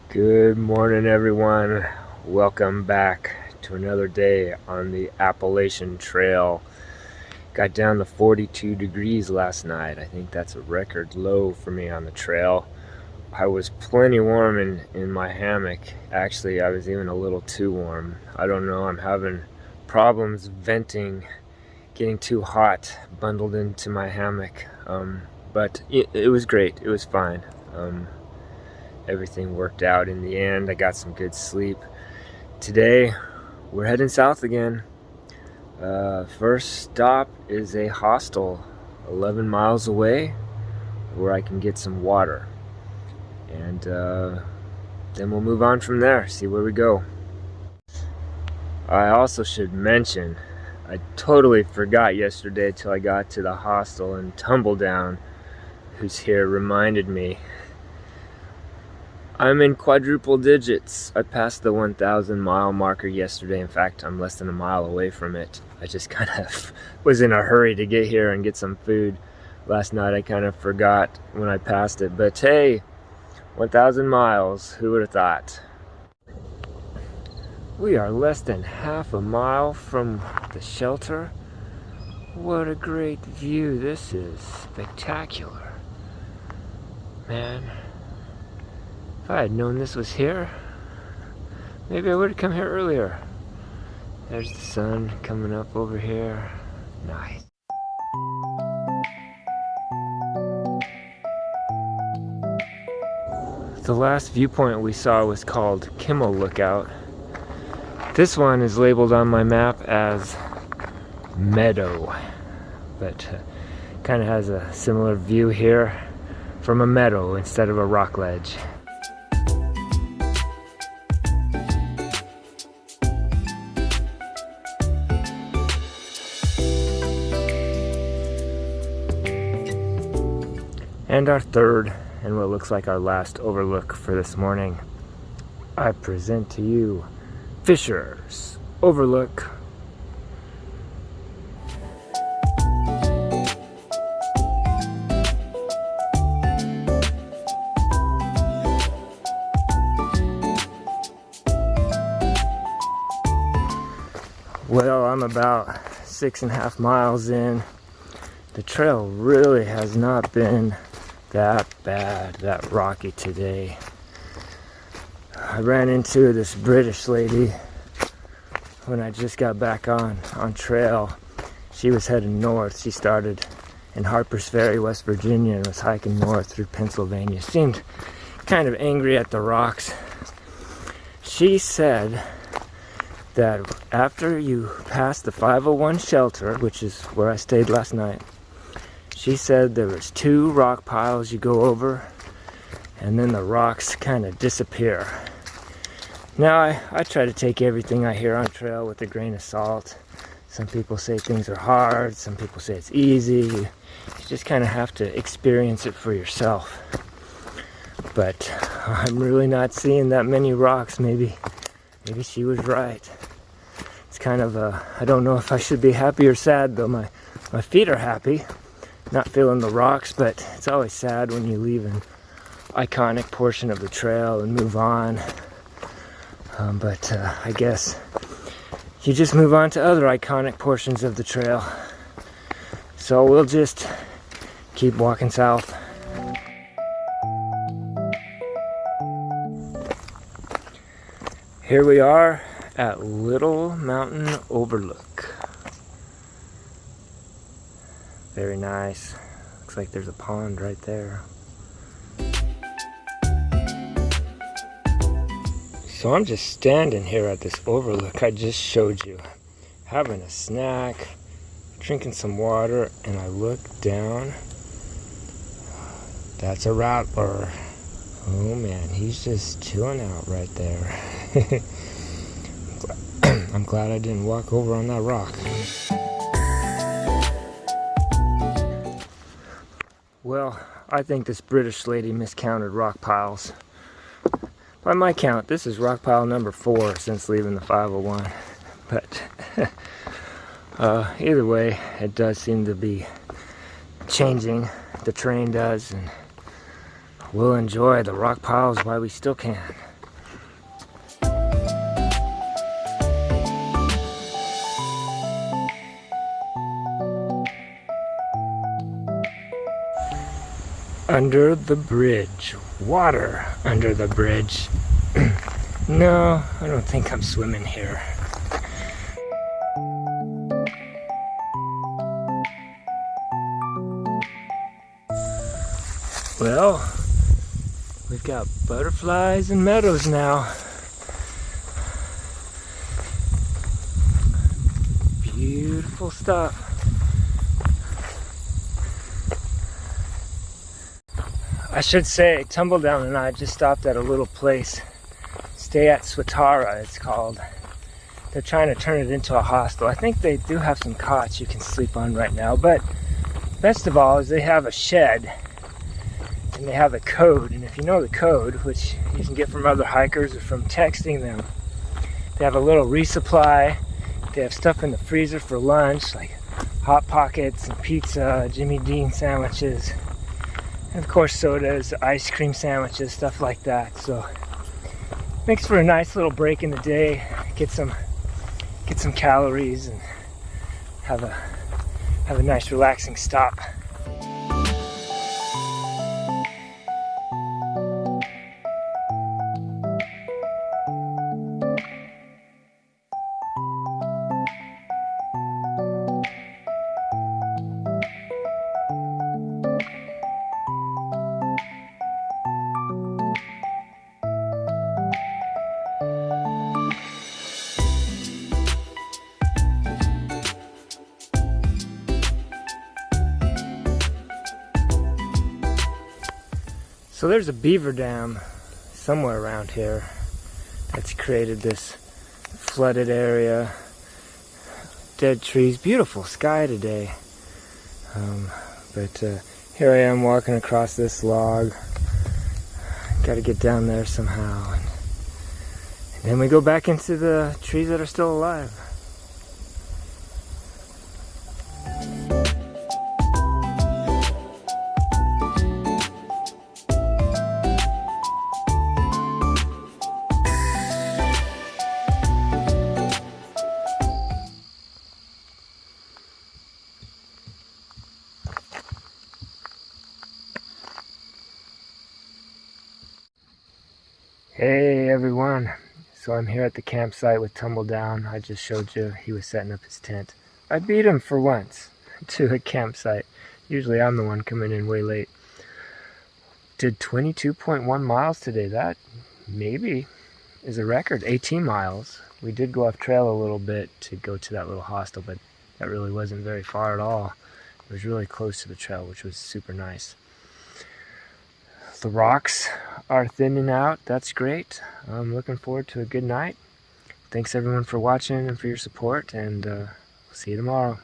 Good morning, everyone. Welcome back to another day on the Appalachian Trail. Got down to 42 degrees last night. I think that's a record low for me on the trail. I was plenty warm in my hammock. Actually, I was even a little too warm. I don't know, I'm having problems venting, getting too hot bundled into my hammock. But it was great. It was fine. Everything worked out in the end. I got some good sleep. Today, we're heading south again. First stop is a hostel 11 miles away where I can get some water. And then we'll move on from there, see where we go. I also should mention, I totally forgot yesterday till I got to the hostel, and Tumbledown, who's here, reminded me. I'm in quadruple digits. I passed the 1,000 mile marker yesterday. In fact, I'm less than a mile away from it. I just kind of was in a hurry to get here and get some food. Last night I kind of forgot when I passed it. But hey, 1,000 miles, who would have thought? We are less than half a mile from the shelter. What a great view this is. Spectacular. Man. If I had known this was here, maybe I would have come here earlier. There's the sun coming up over here. Nice. The last viewpoint we saw was called Kimmel Lookout. This one is labeled on my map as Meadow, but kind of has a similar view here from a meadow instead of a rock ledge. And our third, and what looks like our last overlook for this morning, I present to you Fisher's Overlook. Well, I'm about 6.5 miles in. The trail really has not been that bad, that rocky today. I ran into this British lady when I just got back on trail. She was heading north. She started in Harpers Ferry, West Virginia, and was hiking north through Pennsylvania. Seemed kind of angry at the rocks. She said that after you pass the 501 shelter, which is where I stayed last night, she said there was 2 rock piles you go over, and then the rocks kind of disappear. Now, I try to take everything I hear on trail with a grain of salt. Some people say things are hard, some people say it's easy. You just kind of have to experience it for yourself. But I'm really not seeing that many rocks. Maybe she was right. It's kind of I don't know if I should be happy or sad, though. My feet are happy. Not feeling the rocks, but it's always sad when you leave an iconic portion of the trail and move on. But I guess you just move on to other iconic portions of the trail. So we'll just keep walking south. Here we are at Little Mountain Overlook. Very nice. Looks like there's a pond right there. So I'm just standing here at this overlook I just showed you, having a snack, drinking some water, and I look down. That's a rattler. Oh man, he's just chilling out right there. I'm glad I didn't walk over on that rock. Well, I think this British lady miscounted rock piles. By my count, this is rock pile number 4 since leaving the 501. But either way, it does seem to be changing. The terrain does, and we'll enjoy the rock piles while we still can. Under the bridge. Water under the bridge. No, I don't think I'm swimming here. Well, we've got butterflies and meadows now. Beautiful stuff. I should say, Tumbledown and I just stopped at a little place. Stay at Swatara, it's called. They're trying to turn it into a hostel. I think they do have some cots you can sleep on right now, but best of all is they have a shed and they have a code. And if you know the code, which you can get from other hikers or from texting them, they have a little resupply. They have stuff in the freezer for lunch, like Hot Pockets and pizza, Jimmy Dean sandwiches. And of course sodas, ice cream sandwiches, stuff like that. So makes for a nice little break in the day. Get some calories and have a nice relaxing stop. So there's a beaver dam somewhere around here that's created this flooded area, dead trees, beautiful sky today. But here I am walking across this log. Got to get down there somehow. And then we go back into the trees that are still alive. Hey everyone, so I'm here at the campsite with Tumbledown. I just showed you he was setting up his tent. I beat him for once to a campsite. Usually I'm the one coming in way late. Did 22.1 miles today. That maybe is a record. 18 miles. We did go off trail a little bit to go to that little hostel, but that really wasn't very far at all. It was really close to the trail, which was super nice. The rocks are thinning out. That's great. I'm looking forward to a good night. Thanks everyone for watching and for your support, and see you tomorrow.